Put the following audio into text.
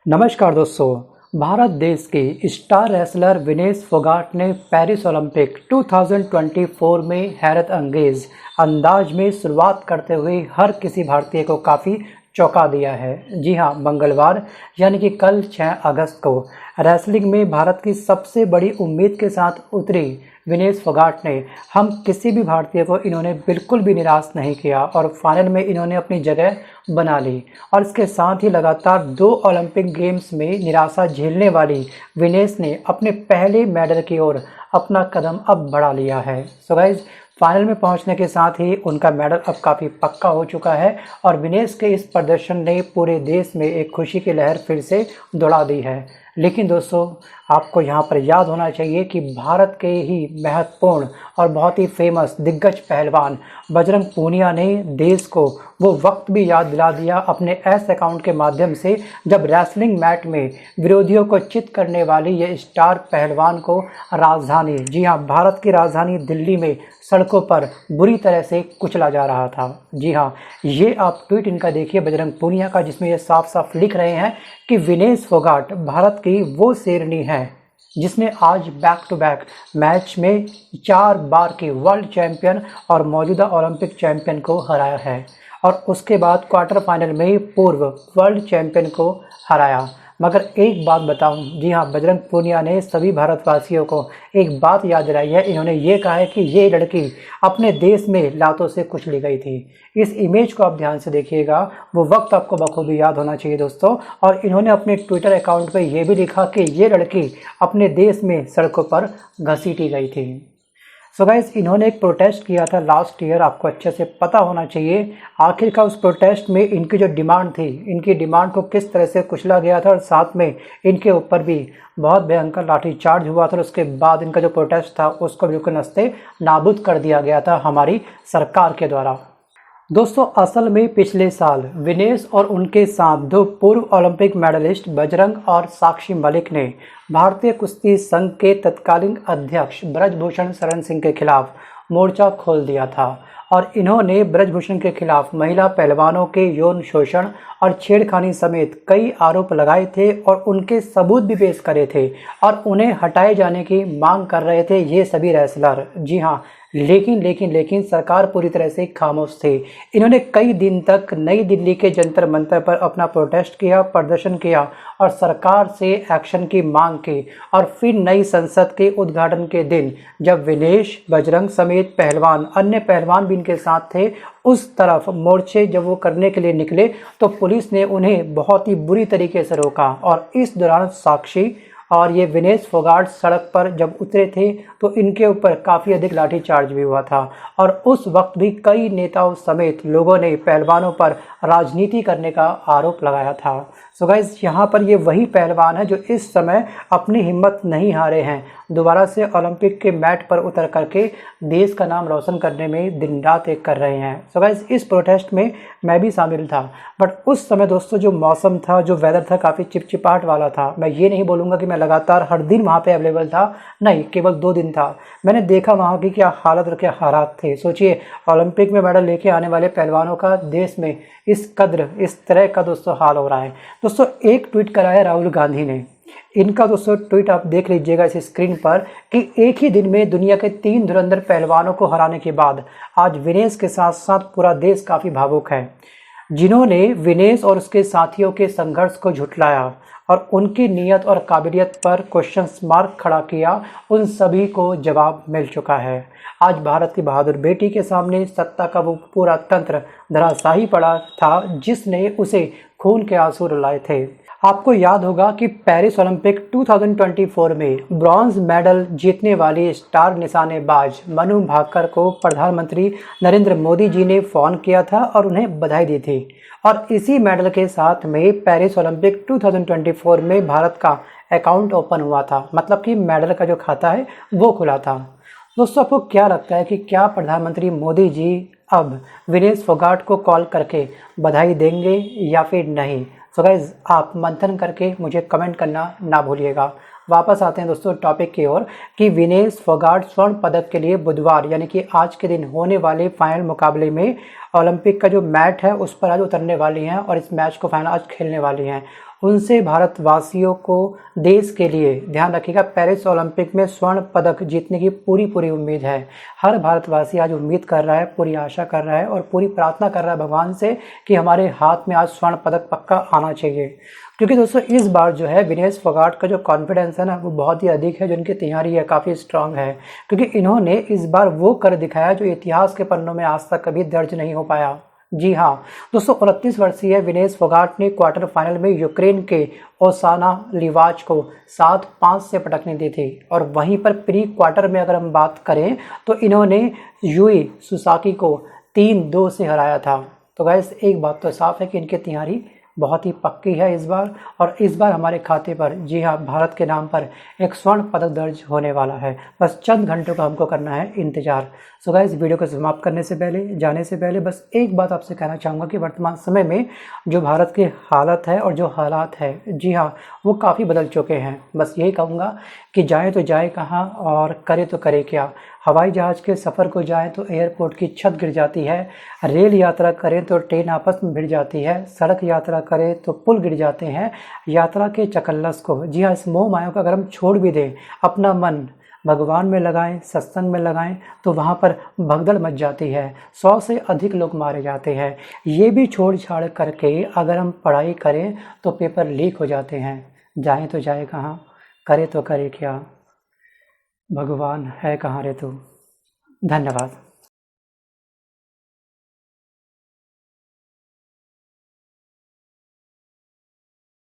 नमस्कार दोस्तों। भारत देश के स्टार रेसलर विनेश फोगाट ने पेरिस ओलंपिक 2024 में हैरत अंगेज अंदाज में शुरुआत करते हुए हर किसी भारतीय को काफ़ी चौंका दिया है। जी हां, मंगलवार यानी कि कल 6 अगस्त को रेसलिंग में भारत की सबसे बड़ी उम्मीद के साथ उतरी विनेश फोगाट ने हम किसी भी भारतीय को इन्होंने बिल्कुल भी निराश नहीं किया और फाइनल में इन्होंने अपनी जगह बना ली। और इसके साथ ही लगातार 2 ओलंपिक गेम्स में निराशा झेलने वाली विनेश ने अपने पहले मेडल की ओर अपना कदम अब बढ़ा लिया है। सो गाइस, फाइनल में पहुंचने के साथ ही उनका मेडल अब काफ़ी पक्का हो चुका है और विनेश के इस प्रदर्शन ने पूरे देश में एक खुशी की लहर फिर से दौड़ा दी है। लेकिन दोस्तों, आपको यहाँ पर याद होना चाहिए कि भारत के ही महत्वपूर्ण और बहुत ही फेमस दिग्गज पहलवान बजरंग पूनिया ने देश को वो वक्त भी याद दिला दिया अपने एस अकाउंट के माध्यम से जब रेसलिंग मैच में विरोधियों को चित करने वाली ये स्टार पहलवान को राजधानी, जी हाँ, भारत की राजधानी दिल्ली में सड़कों पर बुरी तरह से कुचला जा रहा था। जी हाँ, ये आप ट्वीट इनका देखिए बजरंग पूनिया का, जिसमें ये साफ साफ लिख रहे हैं कि विनेश फोगाट भारत की वो शेरनी है जिसने आज बैक टू बैक मैच में 4 बार के वर्ल्ड चैंपियन और मौजूदा ओलंपिक चैंपियन को हराया है और उसके बाद क्वार्टर फाइनल में पूर्व वर्ल्ड चैंपियन को हराया। मगर एक बात बताऊं, जी हाँ, बजरंग पूनिया ने सभी भारतवासियों को एक बात याद दिलाई है। इन्होंने ये कहा है कि ये लड़की अपने देश में लातों से कुचली गई थी। इस इमेज को आप ध्यान से देखिएगा, वो वक्त आपको बखूबी याद होना चाहिए दोस्तों। और इन्होंने अपने ट्विटर अकाउंट पे ये भी लिखा कि ये लड़की अपने देश में सड़कों पर घसीटी गई थी। सो गाइस, इन्होंने एक प्रोटेस्ट किया था लास्ट ईयर, आपको अच्छे से पता होना चाहिए। आखिरकार उस प्रोटेस्ट में इनकी जो डिमांड थी, इनकी डिमांड को किस तरह से कुचला गया था और साथ में इनके ऊपर भी बहुत भयंकर लाठीचार्ज हुआ था और उसके बाद इनका जो प्रोटेस्ट था उसको बिल्कुल नस्ते नाबूद कर दिया गया था हमारी सरकार के द्वारा। दोस्तों, असल में पिछले साल विनेश और उनके साथ 2 पूर्व ओलंपिक मेडलिस्ट बजरंग और साक्षी मलिक ने भारतीय कुश्ती संघ के तत्कालीन अध्यक्ष ब्रजभूषण शरण सिंह के खिलाफ मोर्चा खोल दिया था और इन्होंने ब्रजभूषण के खिलाफ महिला पहलवानों के यौन शोषण और छेड़खानी समेत कई आरोप लगाए थे और उनके सबूत भी पेश करे थे और उन्हें हटाए जाने की मांग कर रहे थे ये सभी रेसलर। जी हाँ, लेकिन सरकार पूरी तरह से खामोश थी। इन्होंने कई दिन तक नई दिल्ली के जंतर मंतर पर अपना प्रोटेस्ट किया, प्रदर्शन किया और सरकार से एक्शन की मांग की। और फिर नई संसद के उद्घाटन के दिन जब विनेश, बजरंग समेत पहलवान, अन्य पहलवान भी इनके साथ थे, उस तरफ मोर्चे जब वो करने के लिए निकले तो पुलिस ने उन्हें बहुत ही बुरी तरीके से रोका और इस दौरान साक्षी और ये विनेश फोगाट सड़क पर जब उतरे थे तो इनके ऊपर काफ़ी अधिक लाठीचार्ज भी हुआ था और उस वक्त भी कई नेताओं समेत लोगों ने पहलवानों पर राजनीति करने का आरोप लगाया था। सो गाइस, यहाँ पर ये वही पहलवान है जो इस समय अपनी हिम्मत नहीं हारे हैं, दोबारा से ओलंपिक के मैट पर उतर करके देश का नाम रोशन करने में दिन रात एक कर रहे हैं। सो गाइस, इस प्रोटेस्ट में मैं भी शामिल था, बट उस समय दोस्तों जो मौसम था, जो वेदर था, काफ़ी चिपचिपाहट वाला था। मैं ये नहीं बोलूँगा कि मैं लगातार हर दिन वहाँ पे अवेलेबल था, नहीं, केवल 2 दिन था। मैंने देखा वहाँ की क्या हालत और क्या हालात थे। सोचिए, ओलंपिक में मेडल लेके आने वाले पहलवानों का देश में इस कद्र, इस तरह का दोस्तों हाल हो रहा है। दोस्तों, एक ट्वीट करा है राहुल गांधी ने, इनका दोस्तों ट्वीट आप देख लीजिएगा इस स्क्रीन पर कि एक ही दिन में दुनिया के 3 धुरंधर पहलवानों को हराने के बाद आज विनेश के साथ साथ पूरा देश काफ़ी भावुक है। जिन्होंने विनेश और उसके साथियों के संघर्ष को झुठलाया और उनकी नीयत और काबिलियत पर क्वेश्चन मार्क खड़ा किया, उन सभी को जवाब मिल चुका है। आज भारत की बहादुर बेटी के सामने सत्ता का वो पूरा तंत्र धराशायी पड़ा था जिसने उसे खून के आंसू रुलाए थे। आपको याद होगा कि पेरिस ओलंपिक 2024 में ब्रॉन्ज मेडल जीतने वाली स्टार निशानेबाज मनु भाकर को प्रधानमंत्री नरेंद्र मोदी जी ने फ़ोन किया था और उन्हें बधाई दी थी और इसी मेडल के साथ में पेरिस ओलंपिक 2024 में भारत का अकाउंट ओपन हुआ था, मतलब कि मेडल का जो खाता है वो खुला था। दोस्तों, आपको क्या लगता है कि क्या प्रधानमंत्री मोदी जी अब विनेश फोगाट को कॉल करके बधाई देंगे या फिर नहीं? सो गाइस, आप मंथन करके मुझे कमेंट करना ना भूलिएगा। वापस आते हैं दोस्तों टॉपिक की ओर कि विनेश फोगाट स्वर्ण पदक के लिए बुधवार यानी कि आज के दिन होने वाले फाइनल मुकाबले में ओलंपिक का जो मैच है उस पर आज उतरने वाली हैं और इस मैच को फाइनल आज खेलने वाली हैं। उनसे भारतवासियों को देश के लिए ध्यान रखिएगा पेरिस ओलंपिक में स्वर्ण पदक जीतने की पूरी उम्मीद है। हर भारतवासी आज उम्मीद कर रहा है, पूरी आशा कर रहा है और पूरी प्रार्थना कर रहा है भगवान से कि हमारे हाथ में आज स्वर्ण पदक पक्का आना चाहिए। क्योंकि दोस्तों इस बार जो है विनेश फोगाट का जो कॉन्फिडेंस है ना वो बहुत ही अधिक है, जो इनकी तैयारी है काफ़ी स्ट्रांग है, क्योंकि इन्होंने इस बार वो कर दिखाया जो इतिहास के पन्नों में आज तक कभी दर्ज नहीं हो पाया। जी हाँ दोस्तों, 29 वर्षीय विनेश फोगाट ने क्वार्टर फाइनल में यूक्रेन के ओसाना लिवाच को 7-5 से पटकने दी थी और वहीं पर प्री क्वार्टर में अगर हम बात करें तो इन्होंने यूई सुसाकी को 3-2 से हराया था। तो गाइस एक बात तो साफ है कि इनकी तैयारी बहुत ही पक्की है इस बार, और इस बार हमारे खाते पर जी हाँ भारत के नाम पर एक स्वर्ण पदक दर्ज होने वाला है। बस चंद घंटों का हमको करना है इंतजार। सो गाइस वीडियो को समाप्त करने से पहले, जाने से पहले बस एक बात आपसे कहना चाहूँगा कि वर्तमान समय में जो भारत की हालत है और जो हालात है जी हाँ वो काफ़ी बदल चुके हैं। बस यही कहूँगा कि जाएँ तो जाए कहाँ और करे तो करे क्या। हवाई जहाज़ के सफ़र को जाएं तो एयरपोर्ट की छत गिर जाती है, रेल यात्रा करें तो ट्रेन आपस में भिड़ जाती है, सड़क यात्रा करें तो पुल गिर जाते हैं। यात्रा के चकल्लस को जी हाँ इस मोह माया को अगर हम छोड़ भी दें, अपना मन भगवान में लगाएं, सत्संग में लगाएं तो वहाँ पर भगदड़ मच जाती है, 100 से अधिक लोग मारे जाते हैं। ये भी छोड़ छाड़ करके अगर हम पढ़ाई करें तो पेपर लीक हो जाते हैं। जाएं तो जाए कहाँ, करे तो करे क्या, भगवान है कहाँ रे तू। धन्यवाद।